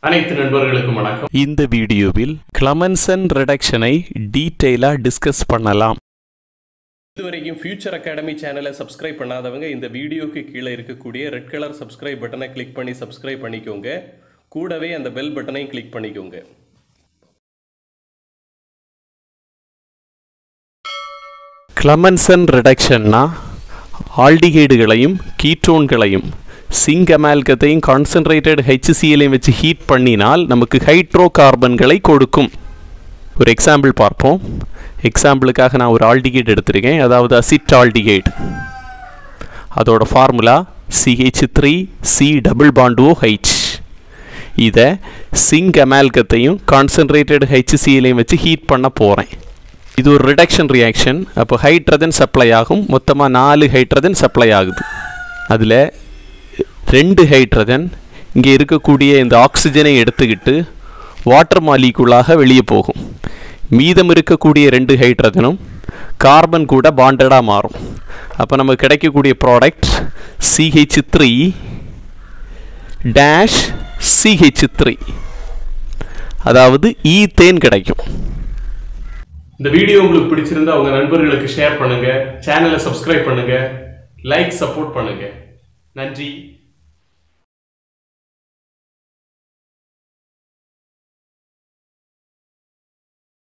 அனைத்து நண்பர்களுக்கும் வணக்கம். இந்த வீடியோவில் கிளமன்சன் ரிடக்ஷனை டீடைலா டிஸ்கஸ் பண்ணலாம். இதுவரைக்கும் ஃபியூச்சர் அகாடமி சேனலை சப்ஸ்கிரைப் பண்ணாதவங்க இந்த வீடியோக்கு கீழே இருக்கக்கூடிய ரெட் கலர் சப்ஸ்கிரைப் பட்டனை கிளிக் பண்ணி சப்ஸ்கிரைப் பண்ணிக்கோங்க. கூடவே அந்த பெல் பட்டனையும் கிளிக் பண்ணிக்கோங்க. கிளமன்சன் ரிடக்ஷன்னா ஆல்டிஹைடுகளையும் கீட்டோன்களையும் சிங்க் அமால்கத்தையும் கான்சன்ட்ரேட்டட் HClஐயும் வச்சு ஹீட் பண்ணினால் நமக்கு ஹைட்ரோ கார்பன்களை கொடுக்கும். ஒரு எக்ஸாம்பிள் பார்ப்போம். எக்ஸாம்பிளுக்காக நான் ஒரு ஆல்டிஹைடு எடுத்திருக்கேன், அதாவது அசிட் ஆல்டிஹைடு. அதோட ஃபார்முலா CH3C+OH. இதை சிங்க் அமால்கத்தையும் கான்சன்ட்ரேட்டட் HClஐயும் வச்சு ஹீட் பண்ண போகிறேன். இது ஒரு ரிடக்ஷன் ரியாக்ஷன். அப்போ ஹைட்ரஜன் சப்ளை ஆகும். மொத்தமாக 4 ஹைட்ரஜன் சப்ளை ஆகுது. அதில் 2 ஹைட்ரஜன் இங்கே இருக்கக்கூடிய இந்த ஆக்சிஜனை எடுத்துக்கிட்டு வாட்டர் மாலிகுலாக வெளியே போகும். மீதம் இருக்கக்கூடிய 2 ஹைட்ரஜனும் கார்பன் கூட பாண்டடாக மாறும். அப்போ நமக்கு கிடைக்கக்கூடிய ப்ராடக்ட் CH3-CH3, அதாவது ஈத்தேன் கிடைக்கும். இந்த வீடியோ உங்களுக்கு பிடிச்சிருந்தா உங்க நண்பர்களுக்கு ஷேர் பண்ணுங்க, சேனலை சப்ஸ்கிரைப் பண்ணுங்க, லைக் சப்போர்ட் பண்ணுங்க. நன்றி.